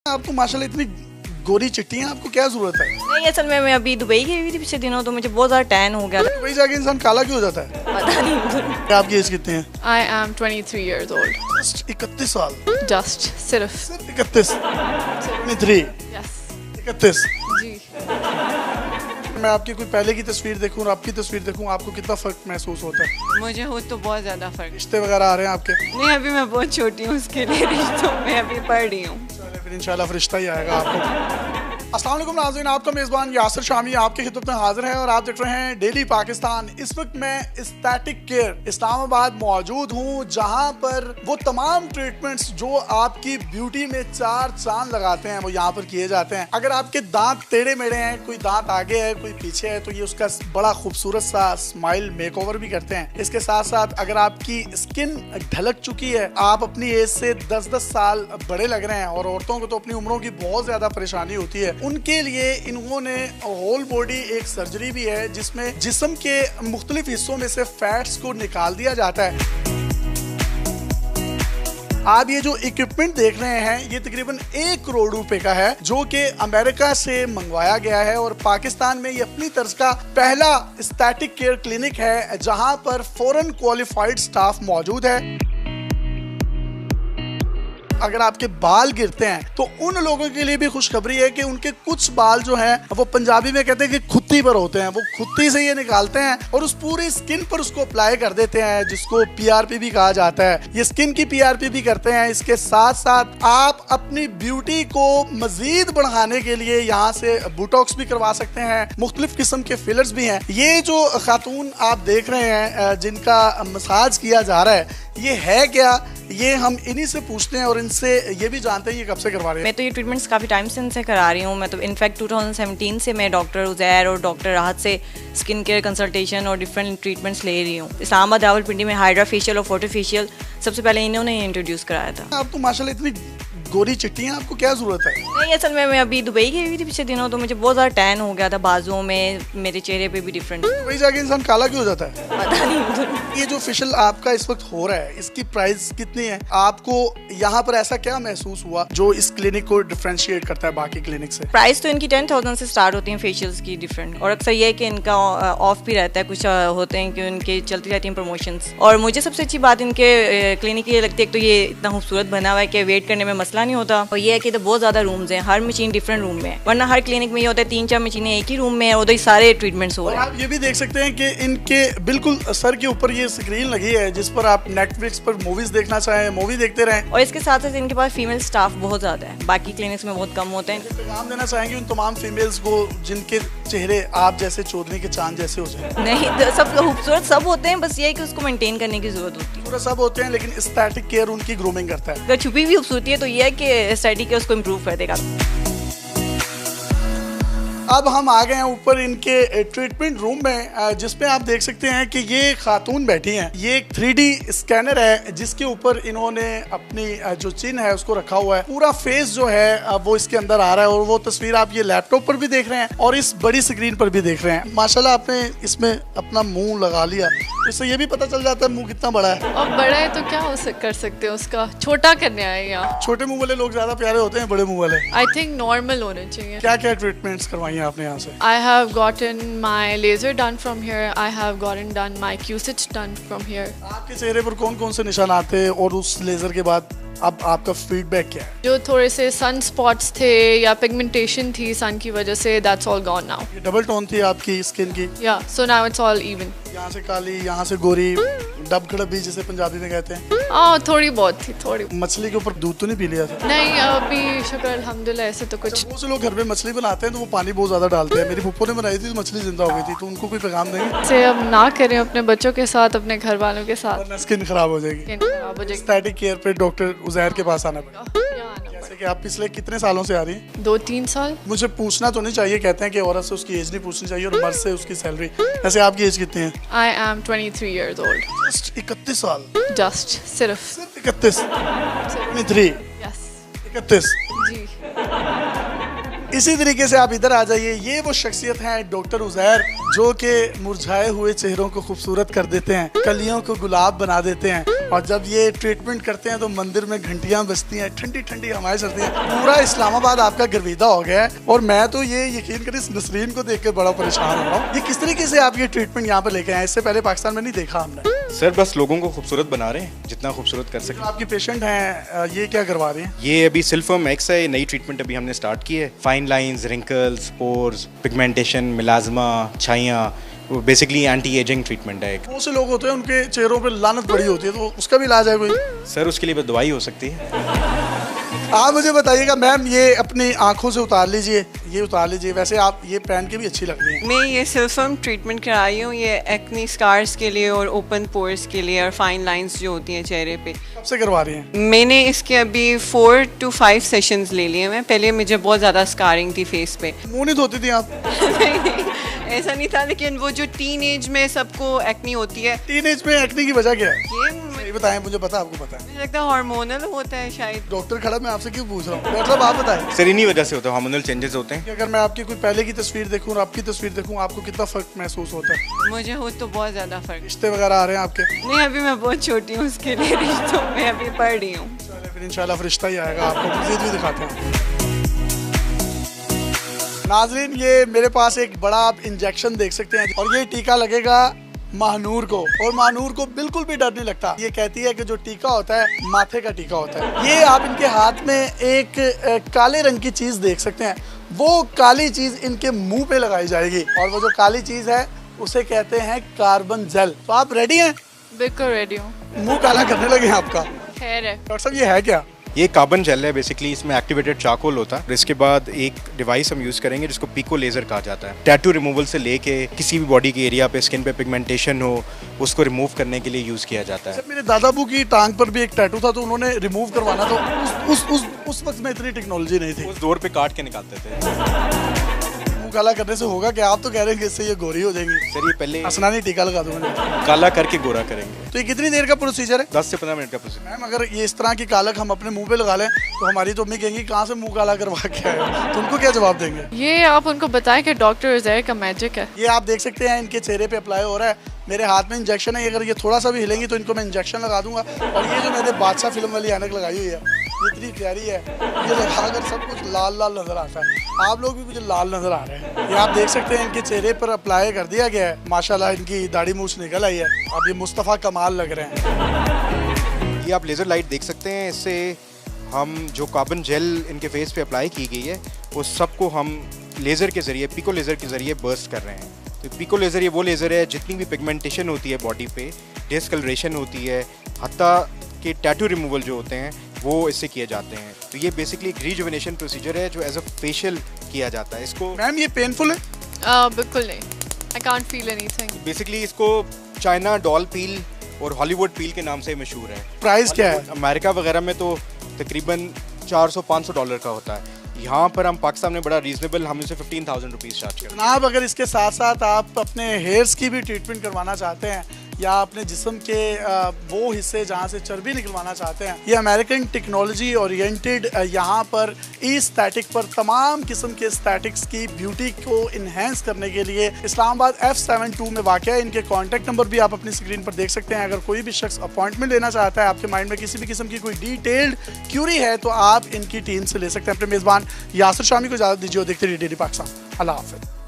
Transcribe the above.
आपको माशाल्लाह इतनी गोरी चिट्टी है, आपको क्या जरूरत है? नहीं, असल में मैं अभी दुबई गई हुई थी पिछले दिनों, तो मुझे बहुत ज़्यादा टैन हो गया था। दुबई जाके इंसान काला क्यों हो जाता है? पता नहीं। आपकी एज कितनी है? I am 23 years old. Just 31 साल। Just सिर्फ। सिर्फ 31। 23। Yes. 31। जी। मैं आपकी कोई पहले की तस्वीर देखूं और आपकी तस्वीर देखूं, आपको कितना फर्क महसूस होता है? मुझे हो तो बहुत ज्यादा फर्क। रिश्ते वगैरह आ रहे हैं आपके? नहीं, अभी मैं बहुत छोटी हूँ उसके लिए रिश्तों में अभी पढ़ रही हूँ। चलिए फिर इंशाल्लाह फरिश्ता ही आएगा आपको। अस्सलाम वालेकुम नाज़रीन, आपका मेज़बान यासिर शामी आपकी खिदमत में हाजिर है और आप देख रहे हैं डेली पाकिस्तान। इस वक्त मैं एस्थेटिक केयर इस्लामाबाद मौजूद हूँ, जहाँ पर वो तमाम ट्रीटमेंट्स जो आपकी ब्यूटी में चार चांद लगाते हैं वो यहाँ पर किए जाते हैं। अगर आपके दांत टेढ़े मेढ़े हैं, कोई दांत आगे है कोई पीछे है, तो ये उसका बड़ा खूबसूरत सा स्माइल मेकओवर भी करते हैं। इसके साथ साथ अगर आपकी स्किन ढलक चुकी है, आप अपनी एज से 10-10 साल बड़े लग रहे हैं और औरतों को तो अपनी उम्रों की बहुत ज्यादा परेशानी होती है, उनके लिए इन्होंने होल बॉडी एक सर्जरी भी है जिसमें जिस्म के मुख्तलिफ हिस्सों में से फैट्स को निकाल दिया जाता है। आप ये जो इक्विपमेंट देख रहे हैं ये तकरीबन 1 करोड़ रुपए का है, जो कि अमेरिका से मंगवाया गया है और पाकिस्तान में ये अपनी तर्ज का पहला एस्थेटिक केयर क्लिनिक है जहां पर फॉरेन क्वालिफाइड स्टाफ मौजूद है। अगर आपके बाल गिरते हैं तो उन लोगों के लिए भी खुशखबरी है कि उनके कुछ बाल जो हैं वो पंजाबी में कहते हैं कि खुत्ती पर होते हैं, वो खुत्ती से ये निकालते हैं और उस पूरी स्किन पर उसको अप्लाई कर देते हैं, जिसको पीआरपी भी कहा जाता है। ये स्किन की पीआरपी भी करते हैं। इसके साथ साथ आप अपनी ब्यूटी को मजीद बढ़ाने के लिए यहाँ से बोटॉक्स भी करवा सकते हैं, मुख्तलिफ किस्म के फिलर्स भी हैं। ये जो खातून आप देख रहे हैं जिनका मसाज किया जा रहा है, ये है क्या, ये हम इन्हीं से पूछते हैं और इनसे ये भी जानते हैं ये कब से करवा रहे हैं। मैं तो ये ट्रीटमेंट्स काफ़ी टाइम से इनसे करा रही हूँ। मैं तो इनफैक्ट 2017 से मैं डॉक्टर उज़ैर और डॉक्टर राहत से स्किन केयर कंसल्टेशन और डिफरेंट ट्रीटमेंट्स ले रही हूँ। इस्लामाबाद रावलपिंडी में हाइड्रा फेशियल और फोटो फेशियल सबसे पहले इन्होंने इंट्रोड्यूस कराया था। आपको माशाल्लाह इतनी गोरी चिट्टी है, आपको क्या जरूरत है? नहीं, असल में मैं अभी दुबई गई हुई थी पिछले दिनों, तो मुझे बहुत ज़्यादा टैन हो गया था बाजुओं में, मेरे चेहरे पे भी डिफरेंट। दुबई जाके इंसान काला क्यों हो जाता है? पता नहीं। ये जो फेशियल आपका इस वक्त हो रहा है इसकी प्राइस कितनी है? आपको यहाँ पर ऐसा क्या महसूस हुआ जो इस क्लिनिक को डिफरेंशिएट करता है बाकी क्लिनिक से? प्राइस तो इनकी 10,000 से स्टार्ट होती हैं फेशियल्स की डिफरेंट, और अक्सर ये है कि इनका ऑफ भी रहता है, कुछ होते हैं कि उनके चलती रहती हैं प्रमोशंस। और मुझे सबसे अच्छी बात इनके क्लिनिक की ये लगती है, एक तो ये इतना खूबसूरत बना हुआ है कि वेट करने में मसला नहीं होता, और ये है कि तो बहुत ज़्यादा रूम्स हैं, हर मशीन डिफरेंट रूम में है, वरना हर क्लिनिक में ये होता है 3-4 मशीनें एक ही रूम में है और उधर सारे ट्रीटमेंट्स हो रहे हैं। आप ये भी देख सकते हैं कि इनके बिल्कुल सर के ऊपर ये स्क्रीन लगी है जिस पर आप नेटफ्लिक्स पर मूवीज देखना चाहें मूवी देखते रहें, और इसके साथ साथ इनके पास फीमेल स्टाफ बहुत ज़्यादा है, बाकी क्लिनिक्स में बहुत कम होते हैं। पैगाम देना चाहेंगे उन तमाम फीमेल्स को जिनके चेहरे आप जैसे चोदने के चांद जैसे हो जाए? नहीं, तो सब खूबसूरत सब होते हैं, बस ये है कि उसको मेंटेन करने की जरूरत होती है। पूरा सब होते हैं लेकिन एस्थेटिक केयर उनकी ग्रूमिंग करता है। अगर छुपी हुई खूबसूरती है तो ये है कि एस्थेटिक केयर उसको इम्प्रूव कर देगा। अब हम आ गए हैं ऊपर इनके ट्रीटमेंट रूम में, जिसपे आप देख सकते हैं कि ये खातून बैठी हैं। ये एक 3D स्कैनर है जिसके ऊपर इन्होंने अपनी जो चिन है उसको रखा हुआ है। पूरा फेस जो है वो इसके अंदर आ रहा है और वो तस्वीर आप ये लैपटॉप पर भी देख रहे हैं और इस बड़ी स्क्रीन पर भी देख रहे हैं। माशाल्लाह आपने इसमें अपना मुंह लगा लिया, इससे ये भी पता चल जाता है मुंह कितना बड़ा है। और बड़ा है तो क्या कर सकते हैं, उसका छोटा करने आए यहाँ। छोटे मुंह वाले लोग ज्यादा प्यारे होते हैं बड़े मुंह वाले? आई थिंक नॉर्मल होने चाहिए। क्या क्या ट्रीटमेंट्स करवाई हैं आपने यहाँ से? I have gotten my laser done from here. I have gotten done my Q-stitch done from here. आपके चेहरे पर कौन कौन से निशान आते हैं और उस लेजर के बाद अब आपका फीडबैक क्या है? जो थोड़े से सन स्पॉट्स थे या पिगमेंटेशन थी सन की वजह से, that's all gone now. ये डबल टोन थी आपकी स्किन की? Yeah, so now it's all even. यहाँ से काली यहाँ से गोरी, डब खड़बी जिसे पंजाबी में कहते हैं। थोड़ी बहुत थी, थोड़ी। मछली के ऊपर दूध तो नहीं पी लिया था? नहीं, अभी शुक्र अल्हम्दुलिल्लाह ऐसे तो कुछ। बहुत से लोग घर में मछली बनाते हैं तो वो पानी बहुत ज्यादा डालते हैं। मेरी फुप्पो ने बनाई थी तो मछली जिंदा हो गई थी, तो उनको कोई पैगाम देंगे? से अब ना करें अपने बच्चों के साथ, अपने घर वालों के साथ, वरना स्किन खराब हो जाएगी। एस्थेटिक केयर पे डॉक्टर उज़ैर के पास आना पड़ेगा। जैसे कि आप पिछले कितने सालों से आ रही हैं? 2-3 साल। मुझे पूछना तो नहीं चाहिए, कहते हैं कि औरत से उसकी एज नहीं पूछनी चाहिए और मर्द से उसकी सैलरी। वैसे आपकी एज कितनी है? I am 23 years old. Just 31 साल। Just सिर्फ। 31। 23। Yes. 31। जी। इसी तरीके से आप इधर आ जाइए। ये वो शख्सियत हैं डॉक्टर उज़ैर जो कि मुरझाए हुए चेहरों को खूबसूरत कर देते हैं, कलियों को गुलाब बना देते हैं, और जब ये ट्रीटमेंट करते हैं तो मंदिर में घंटियां बजती हैं, ठंडी ठंडी हवाएं चलती हैं, पूरा इस्लामाबाद आपका गर्विदा हो गया है। और मैं तो ये यकीन करें इस नसरीन को देखकर बड़ा परेशान हो रहा हूँ। ये किस तरीके से आप ये ट्रीटमेंट यहाँ पर लेके आए? इससे पहले पाकिस्तान में नहीं देखा हमने। सर बस लोगों को खूबसूरत बना रहे हैं, जितना खूबसूरत कर सकें। आपके पेशेंट हैं, ये क्या करवा रहे हैं? ये अभी सिल्फर्म एक्स है, नई ट्रीटमेंट अभी हमने स्टार्ट की है। Fine lines, wrinkles, pores, pigmentation, melasma, छाइयाँ, बेसिकली एंटी एजिंग ट्रीटमेंट है। बहुत से लोग होते हैं उनके चेहरों पे लानत बड़ी होती है, तो उसका भी इलाज है कोई? सर उसके लिए बस दवाई हो सकती है। आप मुझे बताइएगा मैम, ये अपनी आंखों से उतार लीजिए, ये उतार लीजिए। वैसे आप ये पहन के भी अच्छी लग रही है। मैं ये सिल्फर्म ट्रीटमेंट कराई हूँ, ये एक्नी स्कार्स के लिए और ओपन पोर्स के लिए और फाइन लाइंस जो होती हैं चेहरे पे। कब से करवा रही हैं? मैंने इसके अभी 4 to 5 सेशंस ले लिए हैं। पहले मुझे बहुत ज़्यादा स्कारिंग थी फेस पे। मुंह नहीं धोती थी आप? ऐसा नहीं था, लेकिन वो जो टीन एज में सबको एक्नी होती है। टीन एज में एक्ने की वजह क्या है? ये बताएं, मुझे पता है, आपको पता है। मुझे लगता है हार्मोनल होता है शायद। डॉक्टर खड़ा, मैं आपसे क्यों पूछ रहा हूँ? डॉक्टर साहब आप बताएं। सर इन्हीं वजह से होता है, हार्मोनल चेंजेस होते हैं। कि अगर मैं आपकी कोई पहले की तस्वीर देखूं और आपकी तस्वीर देखूं, आपको कितना फर्क महसूस होता है? मुझे हो तो बहुत ज़्यादा फर्क। रिश्ते वगैरह आ रहे हैं आपके? नहीं, अभी मैं बहुत छोटी हूँ उसके लिए रिश्तों में अभी पढ़ रही हूँ। चलिए फिर इंशाल्लाह रिश्ता ही आएगा, आपको मजीद भी दिखाते हैं। नाजरीन, ये मेरे पास एक बड़ा आप इंजेक्शन देख सकते हैं और ये टीका लगेगा महानूर को, और महानूर को बिल्कुल भी डर नहीं लगता। ये कहती है कि जो टीका होता है माथे का टीका होता है। ये आप इनके हाथ में एक काले रंग की चीज देख सकते हैं, वो काली चीज इनके मुंह पे लगाई जाएगी और वो जो काली चीज है उसे कहते हैं कार्बन जेल। तो आप रेडी हैं? बिल्कुल रेडी हूँ। मुंह काला करने लगे हैं आपका। खैर है। डॉक्टर साहब ये है क्या? ये कार्बन जेल है बेसिकली, इसमें एक्टिवेटेड चारकोल होता है। इसके बाद एक डिवाइस हम यूज़ करेंगे जिसको पिको लेज़र कहा जाता है। टैटू रिमूवल से लेके किसी भी बॉडी के एरिया पे, स्किन पे पिगमेंटेशन हो, उसको रिमूव करने के लिए यूज़ किया जाता है। मेरे दादाबू की टांग पर भी एक टैटू था, तो उन्होंने रिमूव करवाना, तो उस वक्त में इतनी टेक्नोलॉजी नहीं थी। उस दौर पे काट के निकालते थे। मुंह काला करने से होगा क्या? आप तो कह रहे हैं कि इससे ये गोरी हो जाएंगी। सर ये पहले असनानी टीका लगा दूं मैंने। काला करके गोरा करेंगे। तो ये कितनी देर का प्रोसीजर है? 10 से 15 मिनट का प्रोसीजर। मैम अगर ये इस तरह की कालक हम अपने मुंह पे लगा लें तो हमारी तो अम्मी कहेंगी कहाँ से मुंह काला करवा के आए, तो उनको क्या जवाब देंगे? ये आप उनको बताएं कि डॉक्टर उज़ैर का मैजिक है। ये आप देख सकते हैं इनके चेहरे पे अप्लाई हो रहा है। मेरे हाथ में इंजेक्शन है, अगर ये थोड़ा सा भी हिलेंगी तो इनको मैं इंजेक्शन लगा दूंगा। और ये जो मैंने बादशाह फिल्म वाली ऐनक लगाई हुई है, ये इतनी प्यारी है, ये लगाकर सब कुछ लाल लाल नजर आता है। आप लोग भी मुझे लाल नजर आ रहे हैं। ये आप देख सकते हैं इनके चेहरे पर अप्लाई कर दिया गया है। माशाल्लाह इनकी दाढ़ी मूछ निकल आई है। अब ये मुस्तफ़ा कमाल लग रहे हैं। ये आप लेज़र लाइट देख सकते हैं, इससे हम जो कार्बन जेल इनके फेस पे अप्लाई की गई है वो सबको हम लेज़र के ज़रिए, पिको लेज़र के ज़रिए बर्स्ट कर रहे हैं। तो पिको लेज़र ये वो लेज़र है, जितनी भी पिगमेंटेशन होती है बॉडी पे, डिस्कलरेशन होती है, हत्ता के टैटू रिमूवल जो होते हैं वो इससे किए जाते हैं। तो ये बेसिकली एक रिजुवेनेशन प्रोसीजर है जो एज अ फेशियल किया जाता है। इसको मैम ये पेनफुल है? बिल्कुल नहीं। I can't feel anything. Basically इसको चाइना डॉल पील और हॉलीवुड पील के नाम से मशहूर है। प्राइस क्या है? अमेरिका वगैरह में तो तकरीबन $400-500 का होता है। यहाँ पर हम पाकिस्तान में बड़ा रीजनेबल, हम इसे 15,000 रुपीज़ चार्ज करते हैं। जनाब अगर इसके साथ साथ आप अपने हेयर्स की भी ट्रीटमेंट करवाना चाहते हैं या अपने जिस्म के वो हिस्से जहाँ से चर्बी निकलवाना चाहते हैं, ये अमेरिकन टेक्नोलॉजी ओरिएंटेड यहाँ पर ई-स्टैटिक पर तमाम किस्म के स्टैटिक्स की ब्यूटी को इन्हेंस करने के लिए इस्लामाबाद F72 में वाक़ है। इनके कॉन्टैक्ट नंबर भी आप अपनी स्क्रीन पर देख सकते हैं। अगर कोई भी शख्स अपॉइंटमेंट लेना चाहता है, आपके माइंड में किसी भी किस्म की कोई डिटेल्ड क्यूरी है, तो आप इनकी टीम से ले सकते हैं। अपने मेज़बान यासिर शामी को इजाज़त दीजिए और देखते रहिए डेली पाकिस्तान। अल्लाह हाफ़िज़।